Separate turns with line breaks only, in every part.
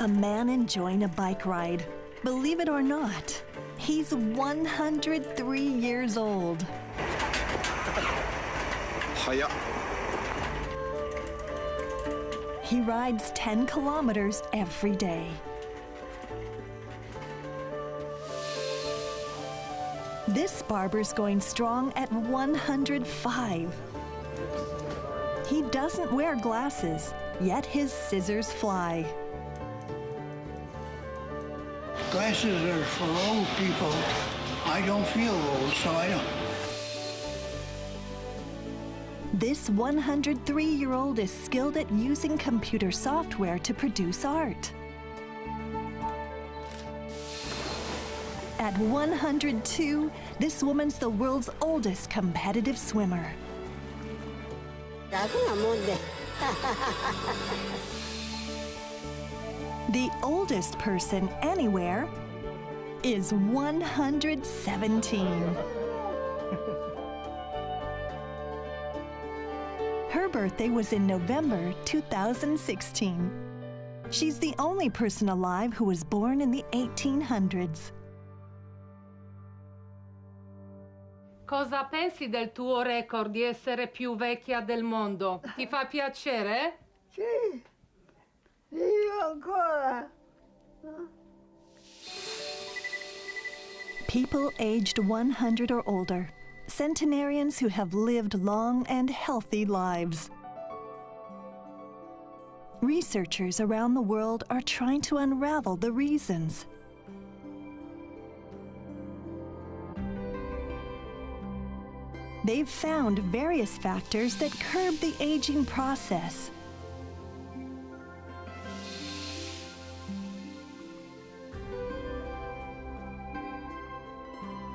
A man enjoying a bike ride. Believe it or not, he's 103 years old.
Hiya.
He rides 10 kilometers every day. This barber's going strong at 105. He doesn't wear glasses, yet his scissors fly.
Glasses are for old people. I don't feel old, so I don't.
This 103-year-old is skilled at using computer software to produce art. At 102, this woman's the world's oldest competitive swimmer. The oldest person anywhere is 117. Her birthday was in November 2016. She's the only person alive who was born in the 1800s.
Cosa pensi del tuo record di essere più vecchia del mondo? Ti fa piacere?
Sì, io ancora.
People aged 100 or older, centenarians who have lived long and healthy lives. Researchers around the world are trying to unravel the reasons. They've found various factors that curb the aging process.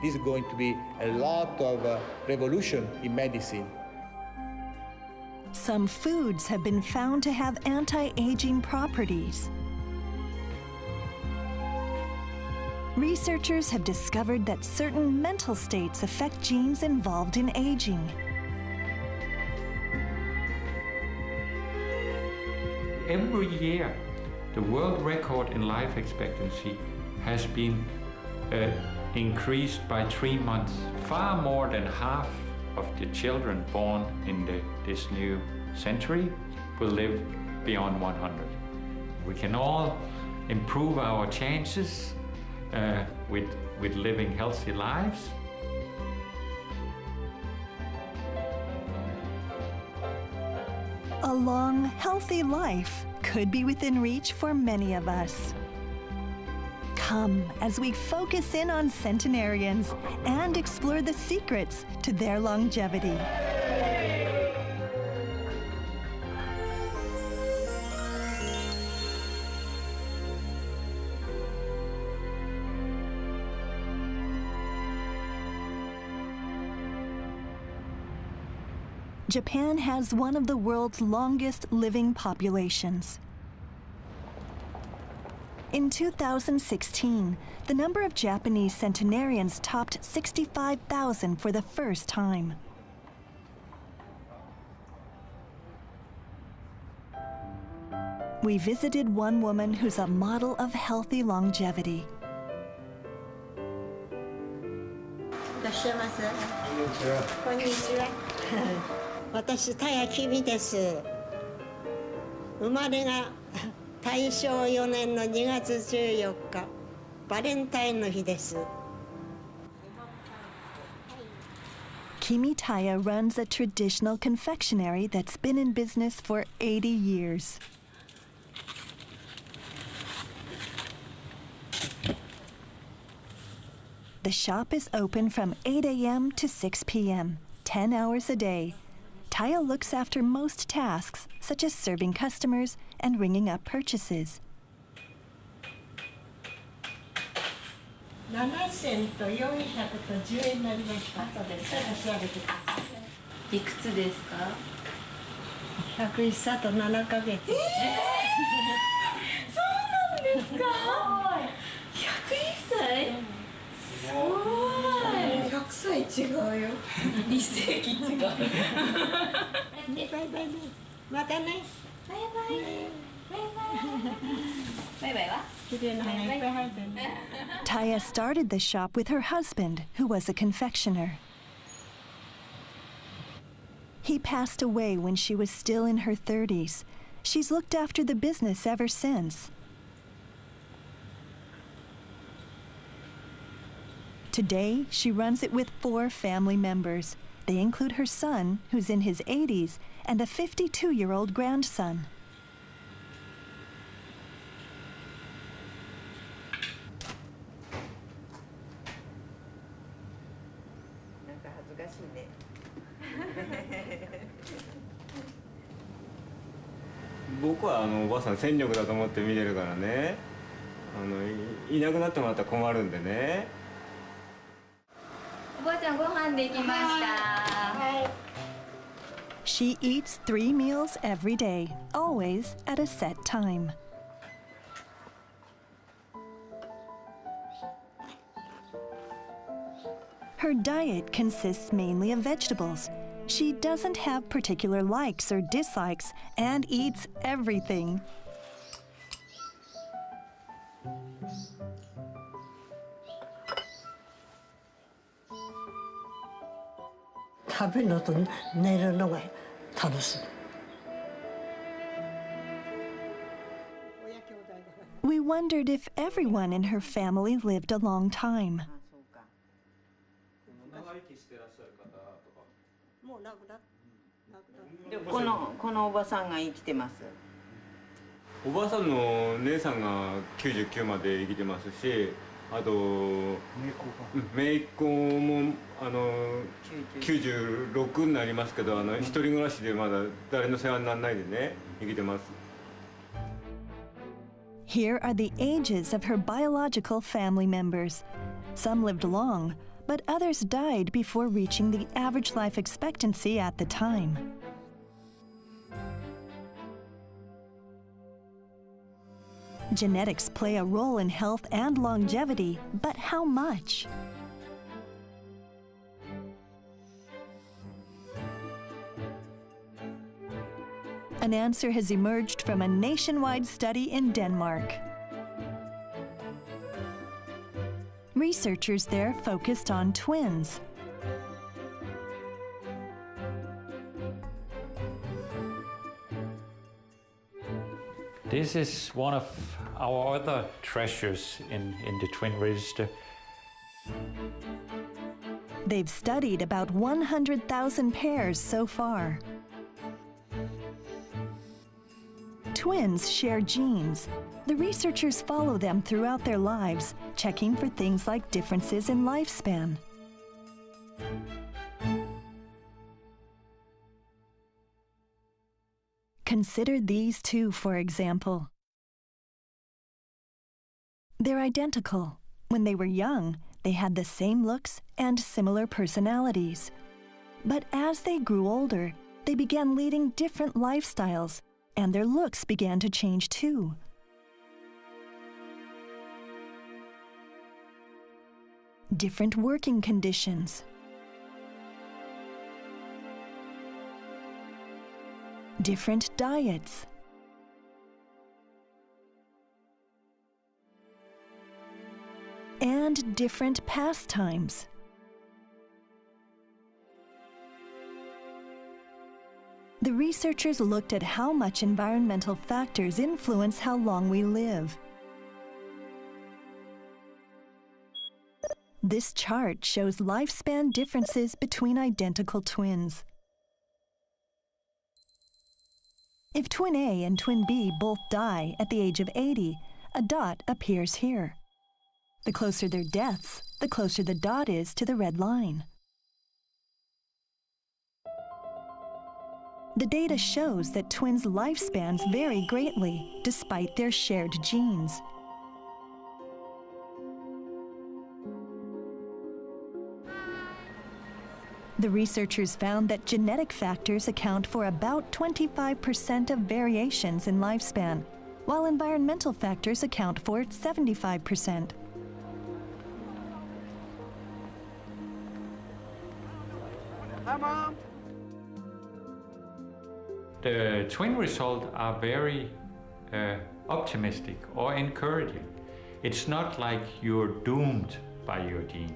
This is going to be a lot of revolution in medicine.
Some foods have been found to have anti-aging properties. Researchers have discovered that certain mental states affect genes involved in aging.
Every year, the world record in life expectancy has been increased by 3 months. Far more than half of the children born in this new century will live beyond 100. We can all improve our chances with living healthy lives.
A long, healthy life could be within reach for many of us. Come as we focus in on centenarians and explore the secrets to their longevity. Japan has one of the world's longest living populations. In 2016, the number of Japanese centenarians topped 65,000 for the first time. We visited one woman who's a model of healthy longevity.
いらっしゃいませ。こんにちは。私、田谷公です。生まれが大正4年の2月14日、バレンタインの日です。
Kimi Taya runs a traditional confectionery that's been in business for 80 years. The shop is open from 8 a.m. to 6 p.m., 10 hours a day. Taya looks after most tasks, such as serving customers and ringing up purchases.
7銭と400と10円になりました。後で調べてください。いくつですか？101歳と7ヶ月。そうなんですか？101歳？すごい。100歳違うよ。2世紀違う。バイバイね。またね。バイバイ。
Taya started the shop with her husband, who was a confectioner. He passed away when she was still in her 30s. She's looked after the business ever since. Today, she runs it with 4 family members. They include her son, who's in his 80s, and a 52-year-old grandson.
僕はおばあさん戦力だと思って見てるからね。いなくなってもらったら困るんでね。
おばあちゃんご飯できました。
She eats 3 meals every day, always at a set time. Her diet consists mainly of vegetables. She doesn't have particular likes or dislikes and eats everything. We wondered if everyone in her family lived a long time.
このおばさんが生きてます。
おばあさんの姉さんが99まで生きてますし、あと姪っ子も96になりますけど、一人暮らしでまだ誰の世話にならないでね生きてます。
Here are the ages of her biological family members. Some lived long, but others died before reaching the average life expectancy at the time. Genetics play a role in health and longevity, but how much? An answer has emerged from a nationwide study in Denmark. Researchers there focused on twins.
This is one of our other treasures in the twin register.
They've studied about 100,000 pairs so far. Twins share genes. The researchers follow them throughout their lives, checking for things like differences in lifespan. Consider these two, for example. They're identical. When they were young, they had the same looks and similar personalities. But as they grew older, they began leading different lifestyles, and their looks began to change too. Different working conditions. Different diets. And different pastimes. The researchers looked at how much environmental factors influence how long we live. This chart shows lifespan differences between identical twins. If twin A and twin B both die at the age of 80, a dot appears here. The closer their deaths, the closer the dot is to the red line. The data shows that twins' lifespans vary greatly despite their shared genes. The researchers found that genetic factors account for about 25% of variations in lifespan, while environmental factors account for 75%.
Hi, Mom.
The twin results are very optimistic or encouraging. It's not like you're doomed by your gene.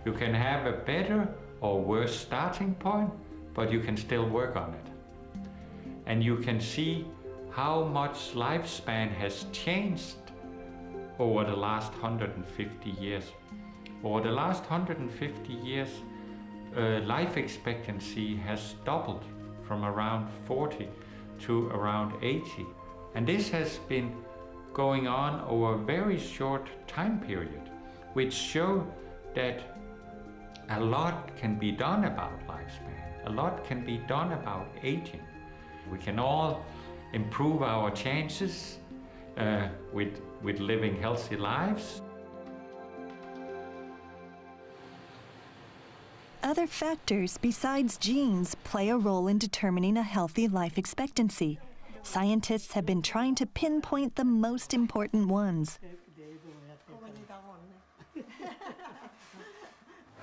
You can have a better or worse starting point, but you can still work on it. And you can see how much lifespan has changed over the last 150 years. Over the last 150 years, life expectancy has doubled from around 40 to around 80. And this has been going on over a very short time period, which show that a lot can be done about lifespan. A lot can be done about aging. We can all improve our chances with living healthy lives.
Other factors besides genes play a role in determining a healthy life expectancy. Scientists have been trying to pinpoint the most important ones.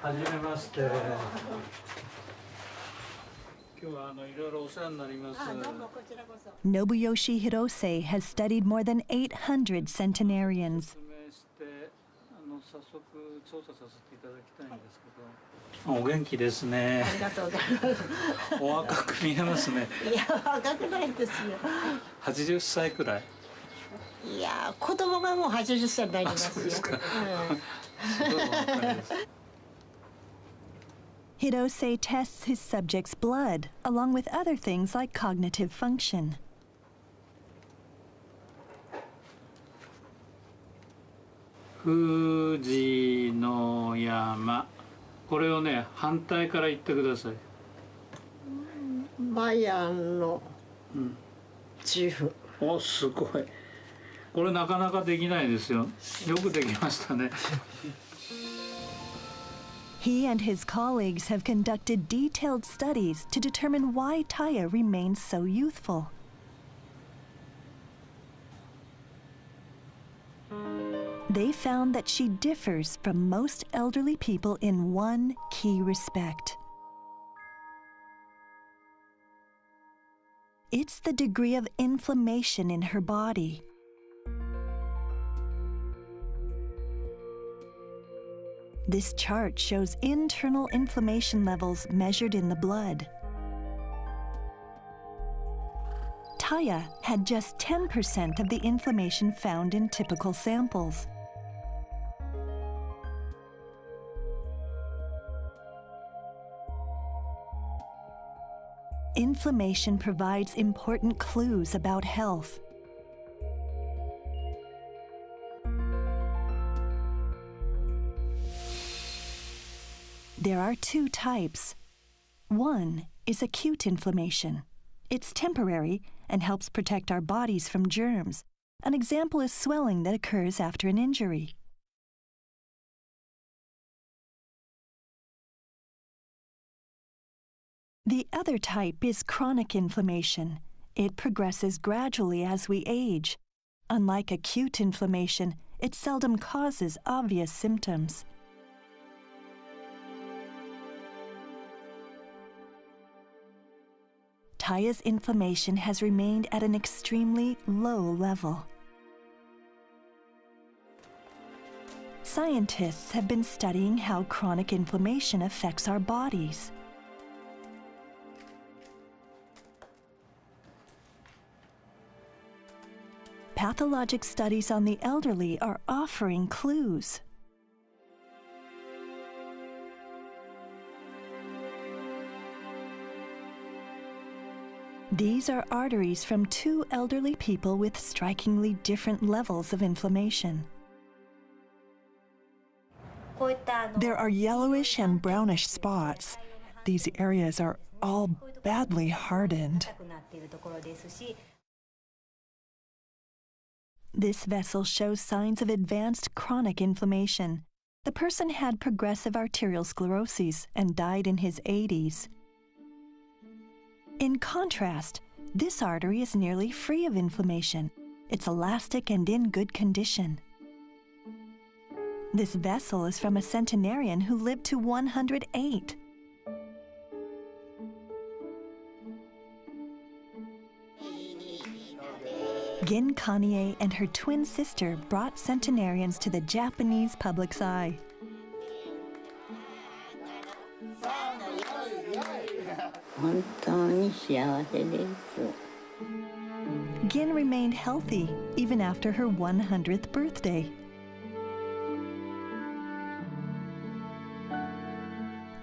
はじめまして。今日はいろいろお世話になります。
Nobuyoshi Hirose has studied more than 800 centenarians.
早速調査させていただきたいんですけど。お元気ですね。ありがとうございます。お若く見えますね。いや若くないですよ。80歳くらい。
いや子供がもう80歳になりますよ。
Hirose tests his subjects' blood, along with other things like cognitive function.
富士の山。これをね、反対から言ってください。
マヤの自負。
お、すごい。これなかなかできないですよ。よくできましたね。
He and his colleagues have conducted detailed studies to determine why Taya remains so youthful. They found that she differs from most elderly people in one key respect. It's the degree of inflammation in her body. This chart shows internal inflammation levels measured in the blood. Taya had just 10% of the inflammation found in typical samples. Inflammation provides important clues about health. There are two types. One is acute inflammation. It's temporary and helps protect our bodies from germs. An example is swelling that occurs after an injury. The other type is chronic inflammation. It progresses gradually as we age. Unlike acute inflammation, it seldom causes obvious symptoms. Taya's inflammation has remained at an extremely low level. Scientists have been studying how chronic inflammation affects our bodies. Pathologic studies on the elderly are offering clues. These are arteries from two elderly people with strikingly different levels of inflammation.
There are yellowish and brownish spots. These areas are all badly hardened.
This vessel shows signs of advanced chronic inflammation. The person had progressive arterial sclerosis and died in his 80s. In contrast, this artery is nearly free of inflammation. It's elastic and in good condition. This vessel is from a centenarian who lived to 108. Gin Kanye and her twin sister brought Centenarians to the Japanese public's eye. Gin remained healthy even after her 100th birthday.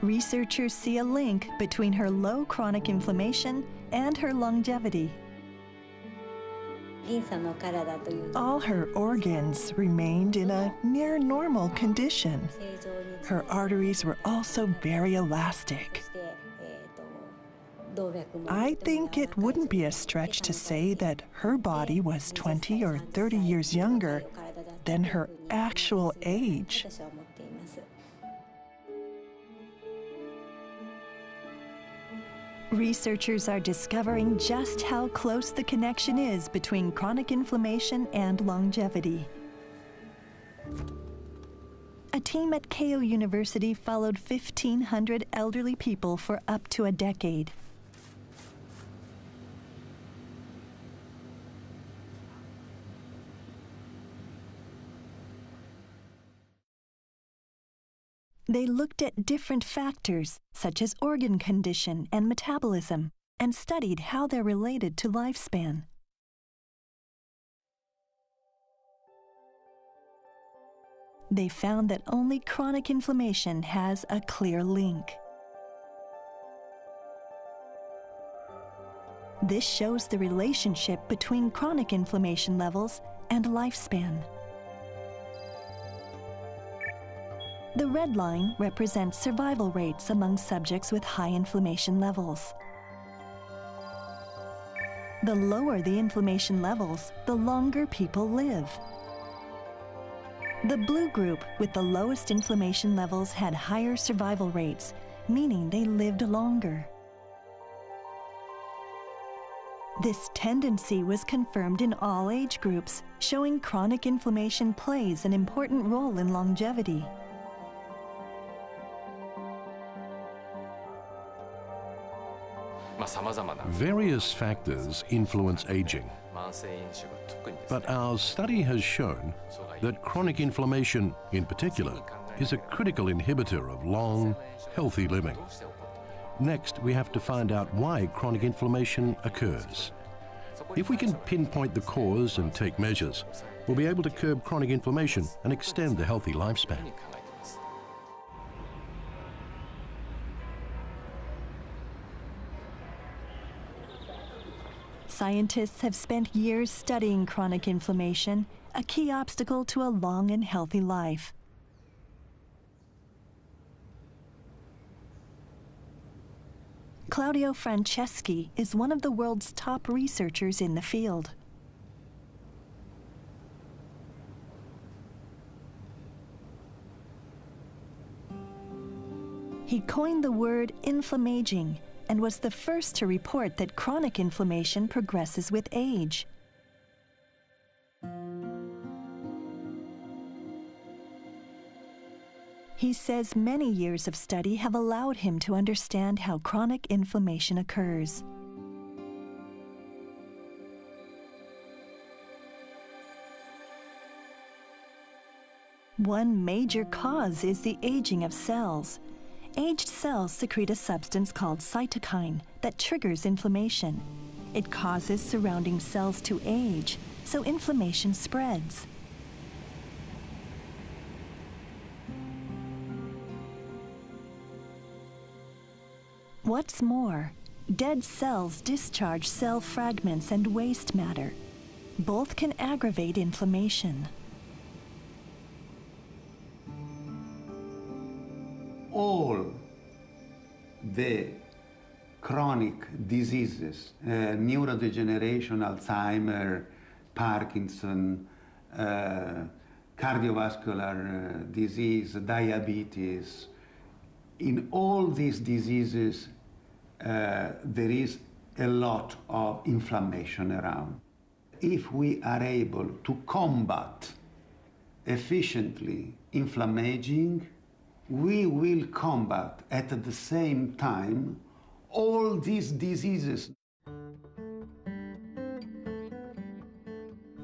Researchers see a link between her low chronic inflammation and her longevity. All her organs remained in a near normal condition. Her arteries were also very elastic. I think it wouldn't be a stretch to say that her body was 20 or 30 years younger than her actual age. Researchers are discovering just how close the connection is between chronic inflammation and longevity. A team at Keio University followed 1,500 elderly people for up to a decade. They looked at different factors, such as organ condition and metabolism, and studied how they're related to lifespan. They found that only chronic inflammation has a clear link. This shows the relationship between chronic inflammation levels and lifespan. The red line represents survival rates among subjects with high inflammation levels. The lower the inflammation levels, the longer people live. The blue group with the lowest inflammation levels had higher survival rates, meaning they lived longer. This tendency was confirmed in all age groups, showing chronic inflammation plays an important role in longevity.
Various factors influence aging, but our study has shown that chronic inflammation, in particular, is a critical inhibitor of long, healthy living. Next, we have to find out why chronic inflammation occurs. If we can pinpoint the cause and take measures, we'll be able to curb chronic inflammation and extend the healthy lifespan.
Scientists have spent years studying chronic inflammation, a key obstacle to a long and healthy life. Claudio Franceschi is one of the world's top researchers in the field. He coined the word inflammaging and was the first to report that chronic inflammation progresses with age. He says many years of study have allowed him to understand how chronic inflammation occurs. One major cause is the aging of cells. Aged cells secrete a substance called cytokine that triggers inflammation. It causes surrounding cells to age, so inflammation spreads. What's more, dead cells discharge cell fragments and waste matter. Both can aggravate inflammation.
All the chronic diseases, neurodegeneration, Alzheimer, Parkinson, cardiovascular disease, diabetes, in all these diseases, there is a lot of inflammation around. If we are able to combat efficiently inflammaging, we will combat at the same time all these diseases.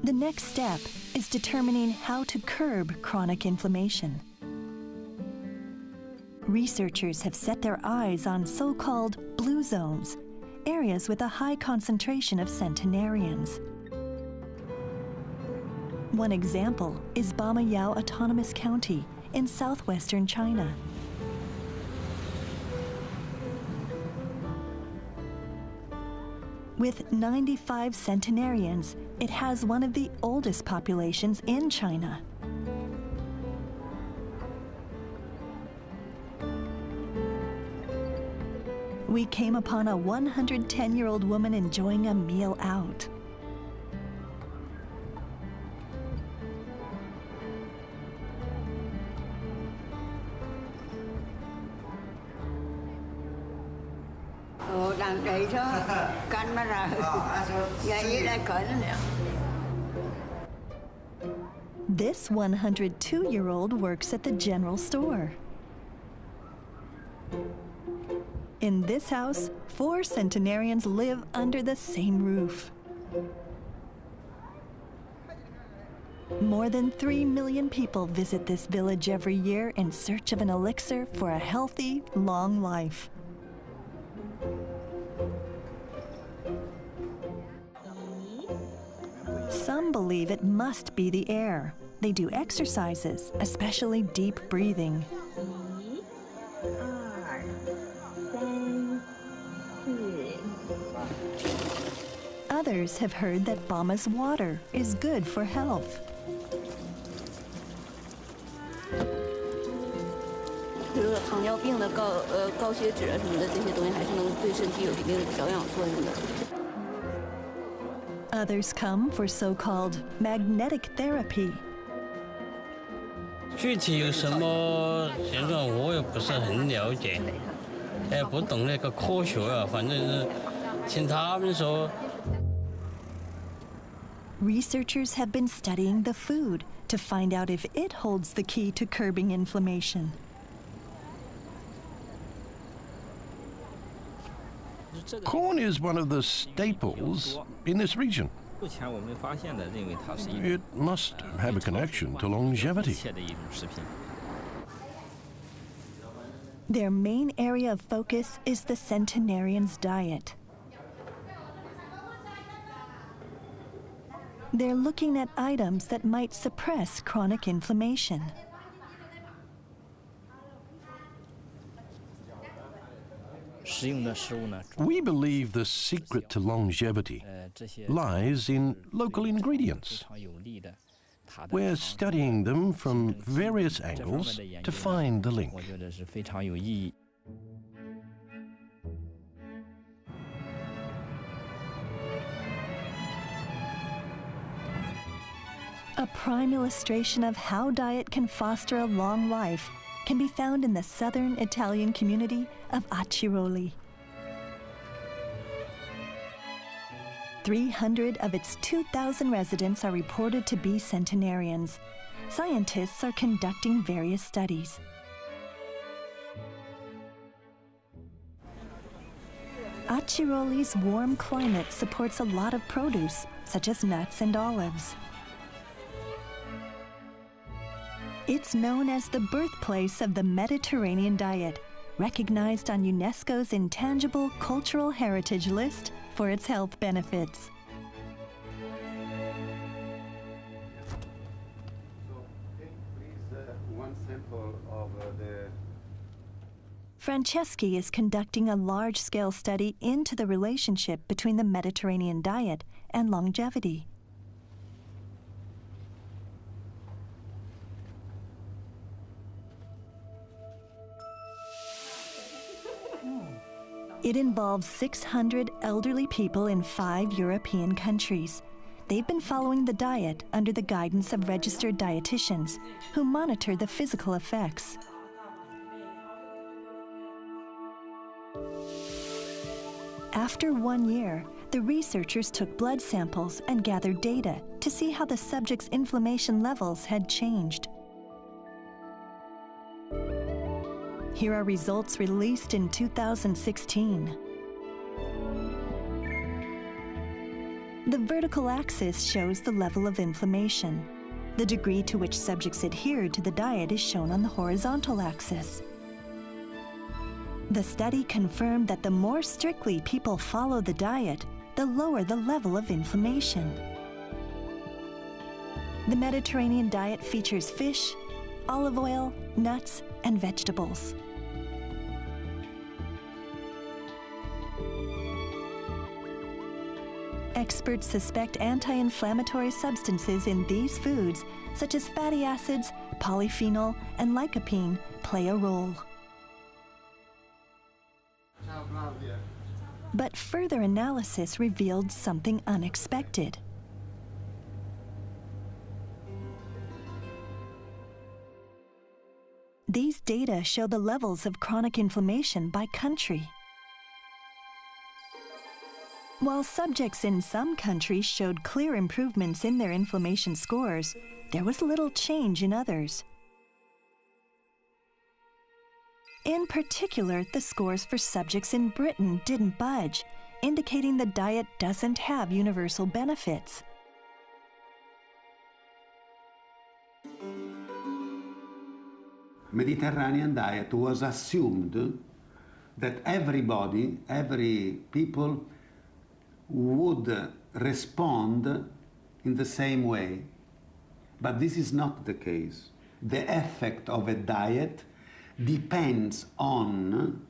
The next step is determining how to curb chronic inflammation. Researchers have set their eyes on so-called blue zones, areas with a high concentration of centenarians. One example is Bamayao Autonomous County in southwestern China. With 95 centenarians, it has one of the oldest populations in China. We came upon a 110-year-old woman enjoying a meal out. This 102-year-old works at the general store. In this house, 4 centenarians live under the same roof. More than 3 million people visit this village every year in search of an elixir for a healthy, long life. Some believe it must be the air. They do exercises, especially deep breathing. Others have heard that Bama's water is good for health. Others come for so-called magnetic therapy.
具体有什么现状我也不是很了解，也不懂那个科学啊，反正是听他们说。
Researchers have been studying the food to find out if it holds the key to curbing inflammation.
Corn is one of the staples in this region. It must have a connection to longevity.
Their main area of focus is the centenarians' diet. They're looking at items that might suppress chronic inflammation.
We believe the secret to longevity lies in local ingredients. We're studying them from various angles to find the link.
A prime illustration of how diet can foster a long life can be found in the southern Italian community of Aciroli. 300 of its 2,000 residents are reported to be centenarians. Scientists are conducting various studies. Aciroli's warm climate supports a lot of produce, such as nuts and olives. It's known as the birthplace of the Mediterranean diet, recognized on UNESCO's Intangible Cultural Heritage List for its health benefits. Franceschi is conducting a large-scale study into the relationship between the Mediterranean diet and longevity. It involves 600 elderly people in 5 European countries. They've been following the diet under the guidance of registered dietitians who monitor the physical effects. After 1 year, the researchers took blood samples and gathered data to see how the subjects' inflammation levels had changed. Here are results released in 2016. The vertical axis shows the level of inflammation. The degree to which subjects adhered to the diet is shown on the horizontal axis. The study confirmed that the more strictly people follow the diet, the lower the level of inflammation. The Mediterranean diet features fish, olive oil, nuts, and vegetables. Experts suspect anti-inflammatory substances in these foods, such as fatty acids, polyphenol, and lycopene, play a role. But further analysis revealed something unexpected. These data show the levels of chronic inflammation by country. While subjects in some countries showed clear improvements in their inflammation scores, there was little change in others. In particular, the scores for subjects in Britain didn't budge, indicating the diet doesn't have universal benefits.
Mediterranean diet was assumed that everybody, every people would respond in the same way. But this is not the case. The effect of a diet depends on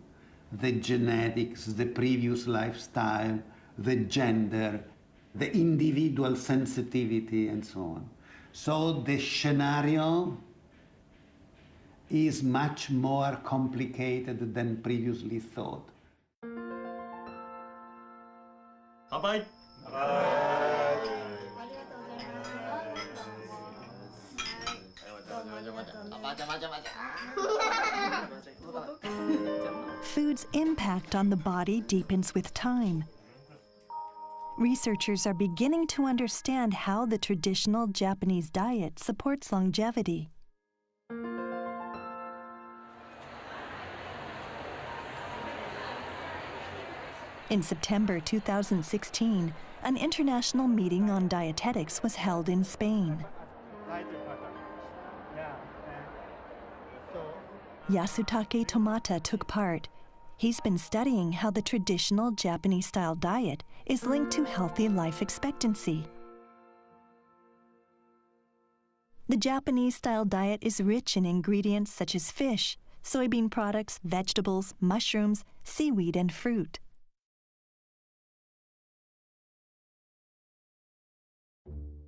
the genetics, the previous lifestyle, the gender, the individual sensitivity, and so on. So the scenario is much more complicated than previously thought.
Bye-bye.
Food's impact on the body deepens with time. Researchers are beginning to understand how the traditional Japanese diet supports longevity. In September 2016, an international meeting on dietetics was held in Spain. Yasutake Tomata took part. He's been studying how the traditional Japanese-style diet is linked to healthy life expectancy. The Japanese-style diet is rich in ingredients such as fish, soybean products, vegetables, mushrooms, seaweed, and fruit.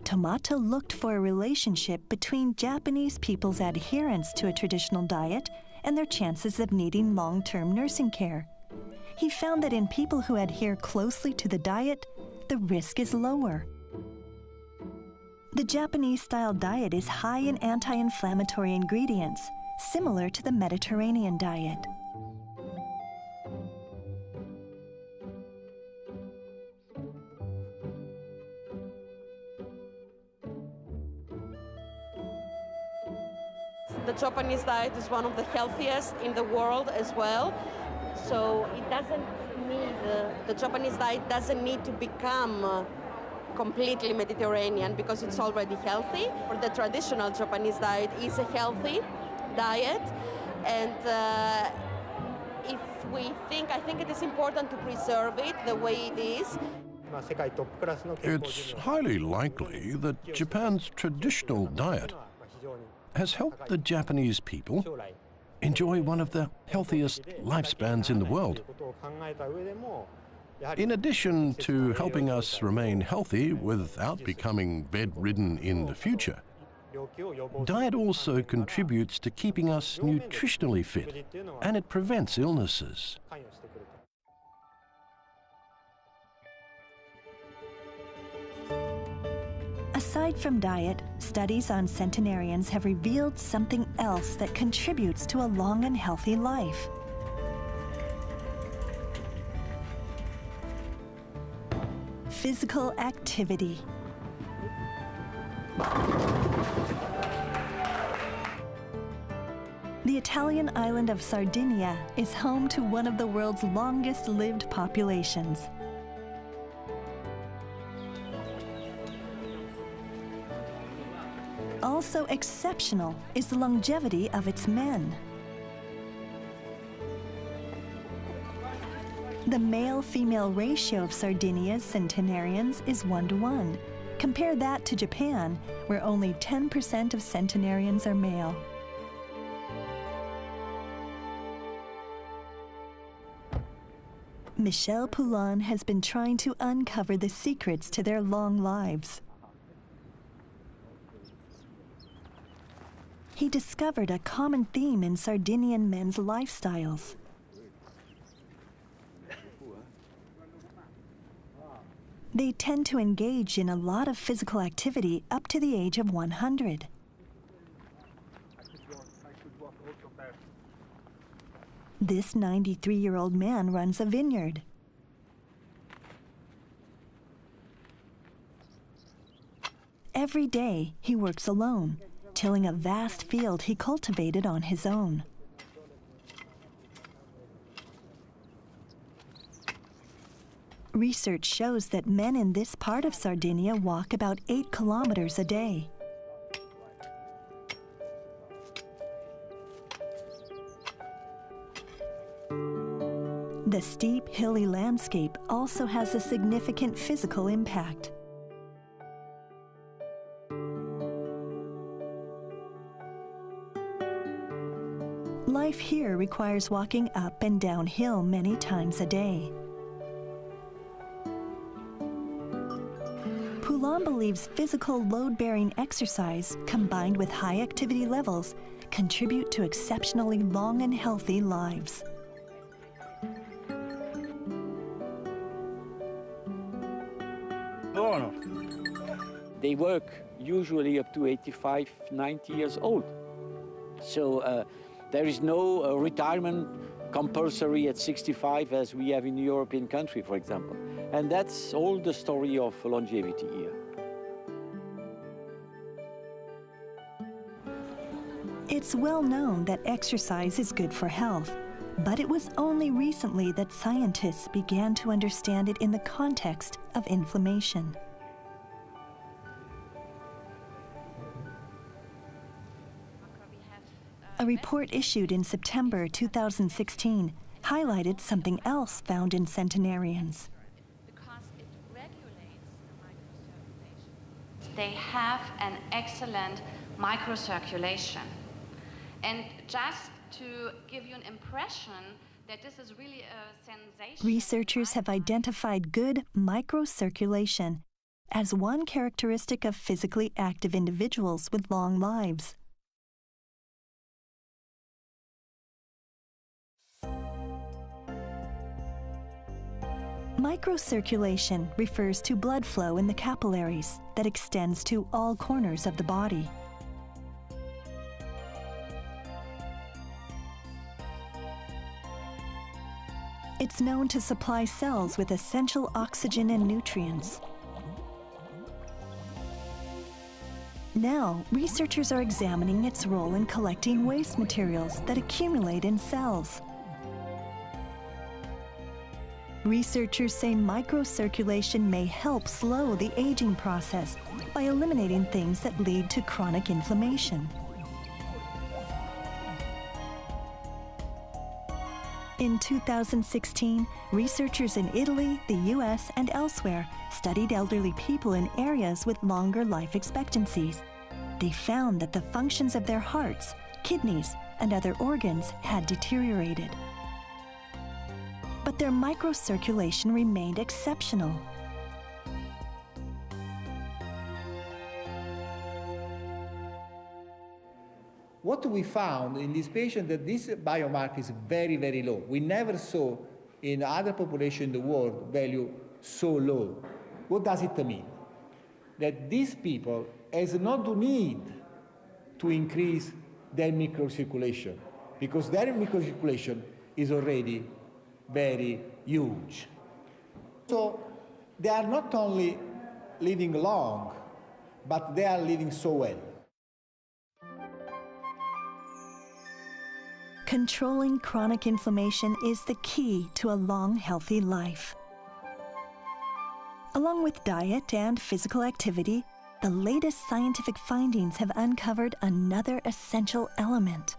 Tomata looked for a relationship between Japanese people's adherence to a traditional diet and their chances of needing long-term nursing care. He found that in people who adhere closely to the diet, the risk is lower. The Japanese-style diet is high in anti-inflammatory ingredients, similar to the Mediterranean diet.
The Japanese diet is one of the healthiest in the world as well. So it doesn't need, the Japanese diet doesn't need to become completely Mediterranean because it's already healthy. Or the traditional Japanese diet is a healthy diet. And I think it is important to preserve it the way it is.
It's highly likely that Japan's traditional diet has helped the Japanese people enjoy one of the healthiest lifespans in the world. In addition to helping us remain healthy without becoming bedridden in the future, diet also contributes to keeping us nutritionally fit, and it prevents illnesses.
Aside from diet, studies on centenarians have revealed something else that contributes to a long and healthy life. Physical activity. The Italian island of Sardinia is home to one of the world's longest-lived populations. also exceptional is the longevity of its men. The male-female ratio of Sardinia's centenarians is 1:1. Compare that to Japan, where only 10% of centenarians are male. Michel Poulain has been trying to uncover the secrets to their long lives. He discovered a common theme in Sardinian men's lifestyles. They tend to engage in a lot of physical activity up to the age of 100. This 93-year-old man runs a vineyard. Every day, he works alone, tilling a vast field he cultivated on his own. Research shows that men in this part of Sardinia walk about 8 kilometers a day. The steep, hilly landscape also has a significant physical impact. Life here requires walking up and down hill many times a day. Poulain believes physical load-bearing exercise combined with high activity levels contribute to exceptionally long and healthy lives.
They work usually up to 85, 90 years old. So there is no retirement compulsory at 65 as we have in the European country, for example. And that's all the story of longevity here.
It's well known that exercise is good for health, but it was only recently that scientists began to understand it in the context of inflammation. A report issued in September 2016 highlighted something else found in centenarians.
They have an excellent microcirculation. And just to give you an impression that this is really a sensation.
Researchers have identified good microcirculation as one characteristic of physically active individuals with long lives. Microcirculation refers to blood flow in the capillaries that extends to all corners of the body. It's known to supply cells with essential oxygen and nutrients. Now, researchers are examining its role in collecting waste materials that accumulate in cells. Researchers say microcirculation may help slow the aging process by eliminating things that lead to chronic inflammation. In 2016, researchers in Italy, the US, and elsewhere studied elderly people in areas with longer life expectancies. They found that the functions of their hearts, kidneys, and other organs had deteriorated. But their microcirculation remained exceptional.
What we found in this patient that this biomarker is very, very low. We never saw in other populations in the world value so low. What does it mean? That these people has not the need to increase their microcirculation because their microcirculation is already very huge. So they are not only living long, but they are living so well.
Controlling chronic inflammation is the key to a long, healthy life. Along with diet and physical activity, the latest scientific findings have uncovered another essential element: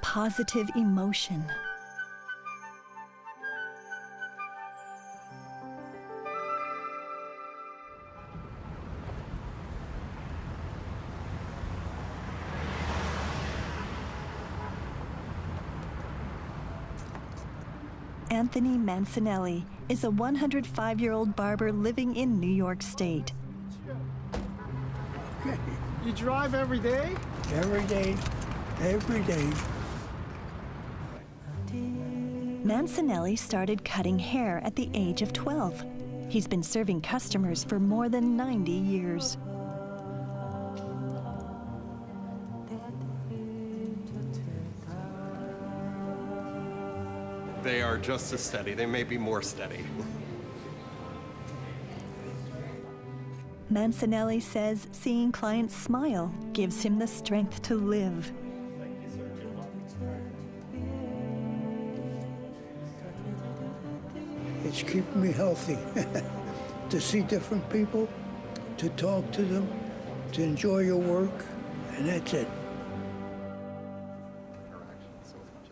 positive emotion. Anthony Mancinelli is a 105-year-old barber living in New York State.
Okay.
You drive every day?
Every day, every day.
Mancinelli started cutting hair at the age of 12. He's been serving customers for more than 90 years.
They are just as steady. They may be more steady.
Mancinelli says seeing clients smile gives him the strength to live.
It's keeping me healthy. To see different people, to talk to them, to enjoy your work, and that's it.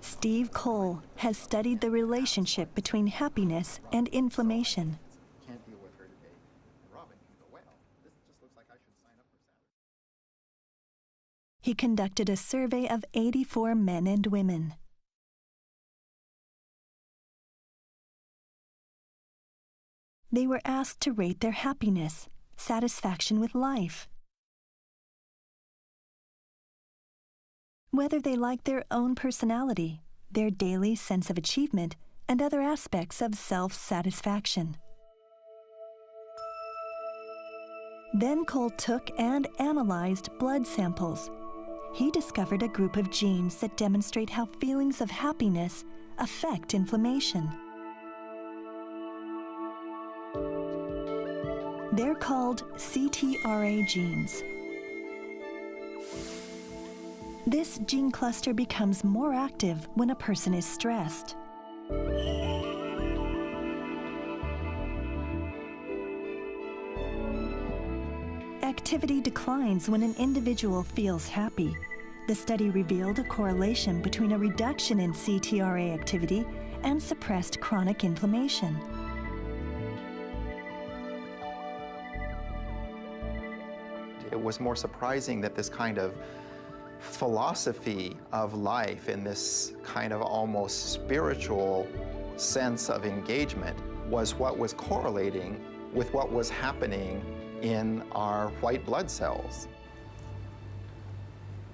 Steve Cole has studied the relationship between happiness and inflammation. He conducted a survey of 84 men and women. They were asked to rate their happiness, satisfaction with life, whether they liked their own personality, their daily sense of achievement, and other aspects of self-satisfaction. Then Cole took and analyzed blood samples. He discovered a group of genes that demonstrate how feelings of happiness affect inflammation. They're called CTRA genes. This gene cluster becomes more active when a person is stressed. Activity declines when an individual feels happy. The study revealed a correlation between a reduction in CTRA activity and suppressed chronic inflammation.
It was more surprising that this kind of philosophy of life in this kind of almost spiritual sense of engagement was what was correlating with what was happening in our white blood cells.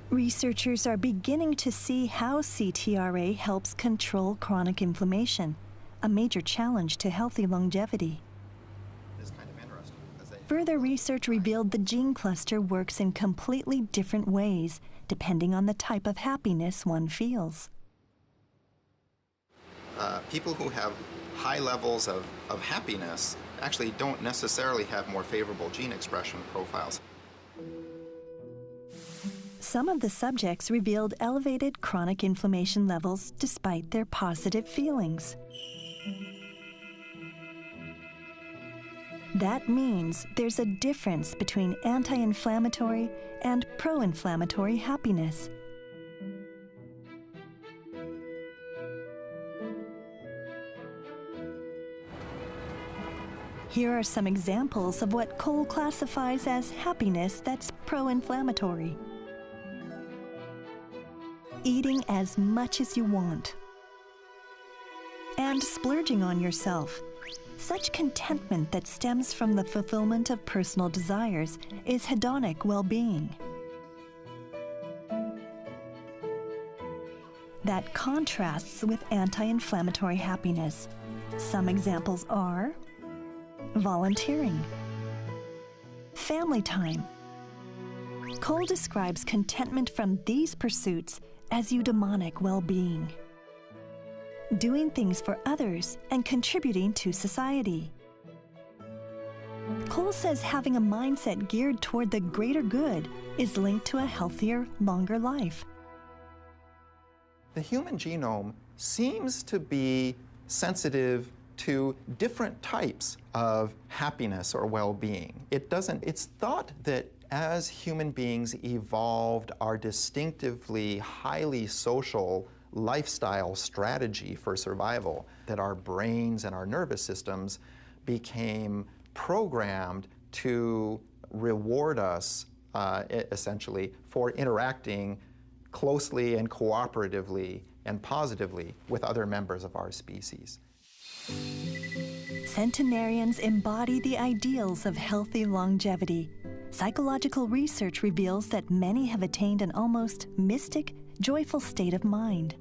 Researchers are beginning to see how CTRA helps control chronic inflammation, a major challenge to healthy longevity. Further research revealed the gene cluster works in completely different ways, depending on the type of happiness one feels.
People who have high levels of happiness actually don't necessarily have more favorable gene expression profiles.
Some of the subjects revealed elevated chronic inflammation levels despite their positive feelings. That means there's a difference between anti-inflammatory and pro-inflammatory happiness. Here are some examples of what Cole classifies as happiness that's pro-inflammatory. Eating as much as you want. And splurging on yourself. Such contentment that stems from the fulfillment of personal desires is hedonic well-being. That contrasts with anti-inflammatory happiness. Some examples are volunteering, family time. Cole describes contentment from these pursuits as eudaimonic well-being. Doing things for others and contributing to society. Cole says having a mindset geared toward the greater good is linked to a healthier, longer life.
The human genome seems to be sensitive to different types of happiness or well-being. It's thought that as human beings evolved our distinctively highly social lifestyle strategy for survival, that our brains and our nervous systems became programmed to reward us essentially for interacting closely and cooperatively and positively with other members of our species.
Centenarians embody the ideals of healthy longevity. Psychological research reveals that many have attained an almost mystic, joyful state of mind.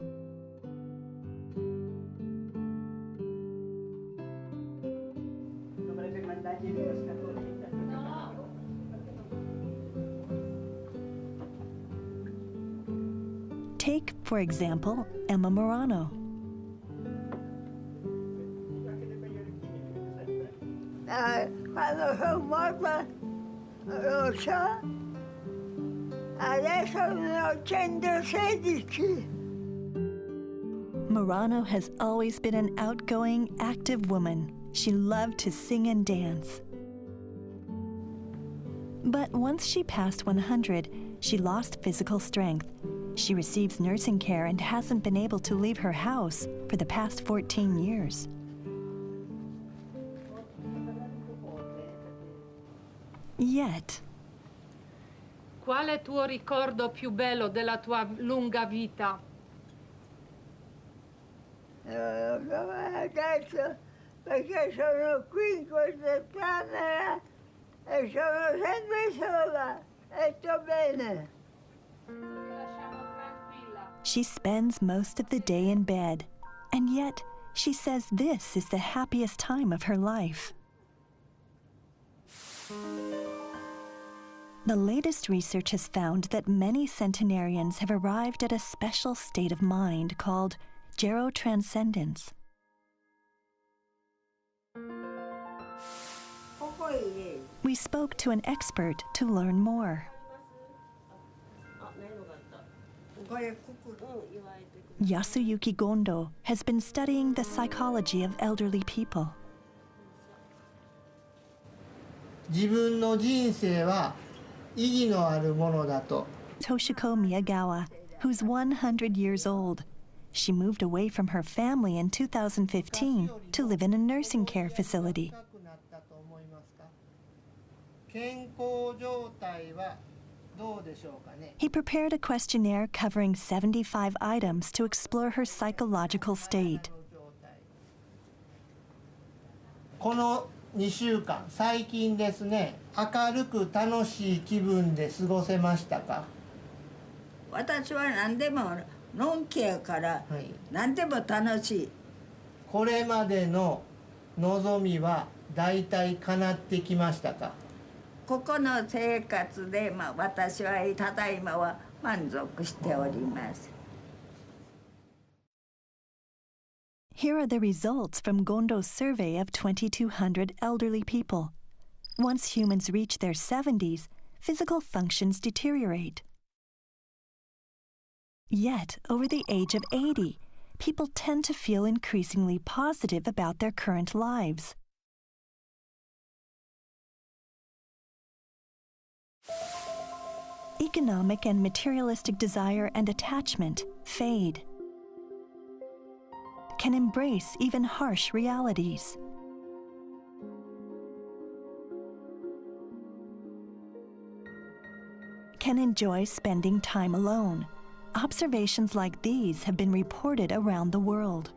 Take, for example, Emma Morano.
Quando sono morta, lo so, adesso ne ho 116.
Morano has always been an outgoing, active woman. She loved to sing and dance. But once she passed 100, she lost physical strength. She receives nursing care and hasn't been able to leave her house for the past 14 years. Yet,
qual è tuo ricordo più bello della tua lunga vita?
Adesso, perché sono qui in questa camera e sono sempre sola e sto bene.
She spends most of the day in bed, and yet she says this is the happiest time of her life. The latest research has found that many centenarians have arrived at a special state of mind called gerotranscendence. We spoke to an expert to learn more. Yasuyuki Gondo has been studying the psychology of elderly people.
自分の人生は意義のあるものだと。
Toshiko Miyagawa, who's 100 years old. She moved away from her family in 2015 to live in a nursing care facility.
健康状態はどうでしょうかね。
He prepared a questionnaire covering 75 items to explore her psychological state.
この2週間、最近ですね、明るく楽しい気分で過ごせましたか？
私は何でものんきやから何でも楽しい。
これまでの望みはだいたい叶ってきましたか？
ここの生活で、私はただいまは満足しております。
Here are the results from Gondo's survey of 2,200 elderly people. Once humans reach their 70s, physical functions deteriorate. Yet, over the age of 80, people tend to feel increasingly positive about their current lives. Economic and materialistic desire and attachment fade. Can embrace even harsh realities. Can enjoy spending time alone. Observations like these have been reported around the world.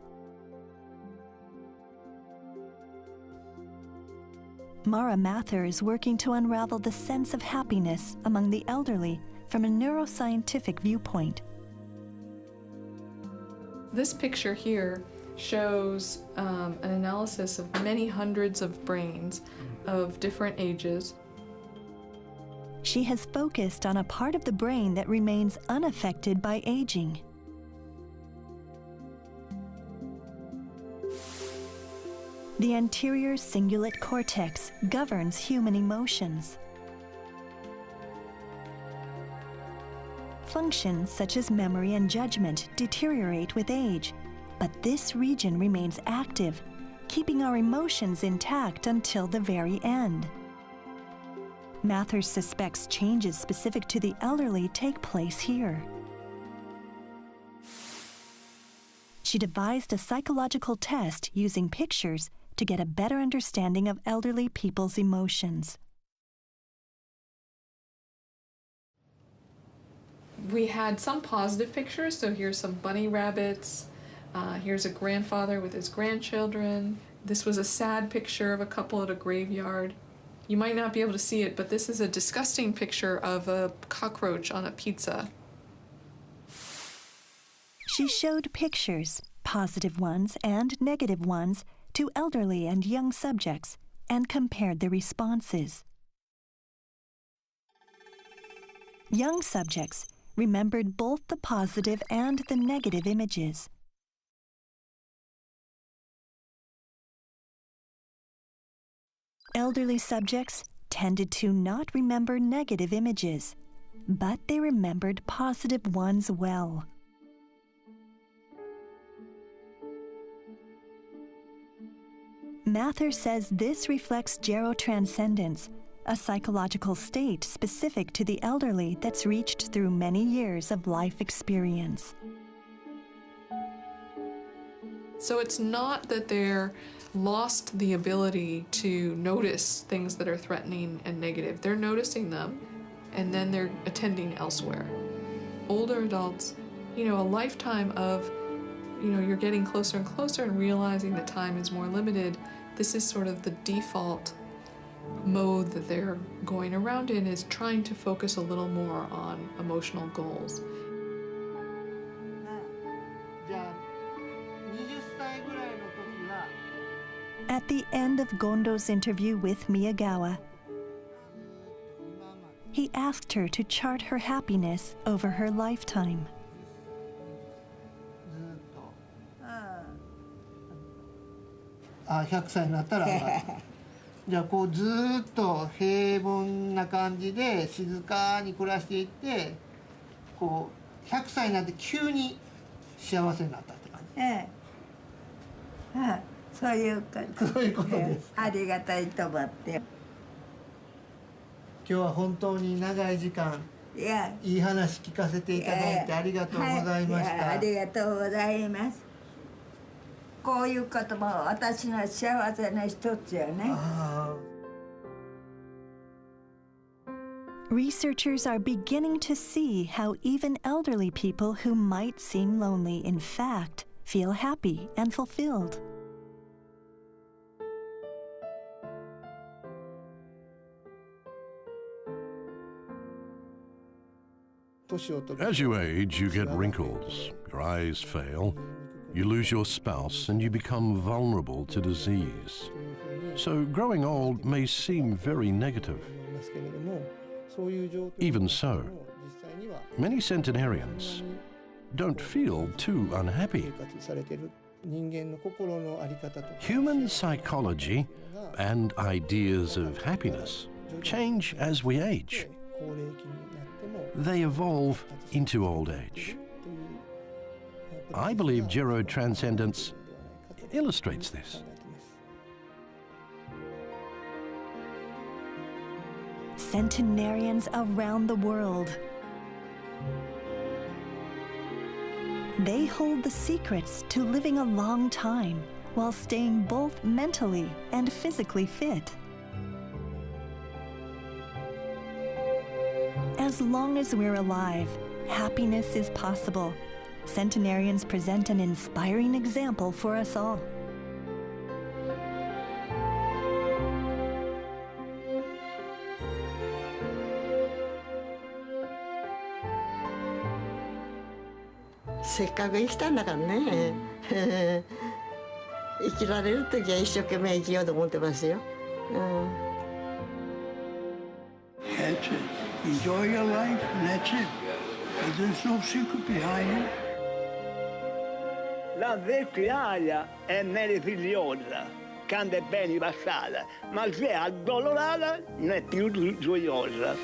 Mara Mather is working to unravel the sense of happiness among the elderly from a neuroscientific viewpoint.
This picture here shows an analysis of many hundreds of brains of different ages.
She has focused on a part of the brain that remains unaffected by aging. The anterior cingulate cortex governs human emotions. Functions such as memory and judgment deteriorate with age, but this region remains active, keeping our emotions intact until the very end. Mathers suspects changes specific to the elderly take place here. She devised a psychological test using pictures to get a better understanding of elderly people's emotions.
We had some positive pictures, so here's some bunny rabbits. Here's a grandfather with his grandchildren. This was a sad picture of a couple at a graveyard. You might not be able to see it, but this is a disgusting picture of a cockroach on a pizza.
She showed pictures, positive ones and negative ones, to elderly and young subjects and compared the responses. Young subjects remembered both the positive and the negative images. Elderly subjects tended to not remember negative images, but they remembered positive ones well. Mather says this reflects gerotranscendence, a psychological state specific to the elderly that's reached through many years of life experience.
So it's not that they're lost the ability to notice things that are threatening and negative. They're noticing them, and then they're attending elsewhere. Older adults, a lifetime of, you're getting closer and closer and realizing that time is more limited. This is sort of the default mode that they're going around in, is trying to focus a little more on emotional goals.
At the end of Gondo's interview with Miyagawa, he asked her to chart her happiness over her lifetime.
100歳になったらじゃあこうずーっと平凡な感じで静かに暮らしていってこう100歳になって急に幸せになったって感じ。
ええ、そういうことです。ありがたいと思って。
今日は本当に長い時間いい話聞かせていただいてありがとうございました。
ありがとうございます。こういうことも私の幸せの一つよね。
Researchers are beginning to see how even elderly people who might seem lonely, in fact, feel happy and fulfilled.
As you age, you get wrinkles, your eyes fail, you lose your spouse, and you become vulnerable to disease. So growing old may seem very negative. Even so, many centenarians don't feel too unhappy. Human psychology and ideas of happiness change as we age. They evolve into old age. I believe gerotranscendence illustrates this.
Centenarians around the world. They hold the secrets to living a long time while staying both mentally and physically fit. As long as we're alive, happiness is possible. Centenarians present an inspiring example for us all.
Seっかく生きたんだからね。生きられる時は一生懸命生きようと思ってますよ。
That's it. Enjoy your life, and that's it. There's no secret behind it.
La vecchiaia è meravigliosa quando è ben passata, ma se è addolorata non è più gioiosa.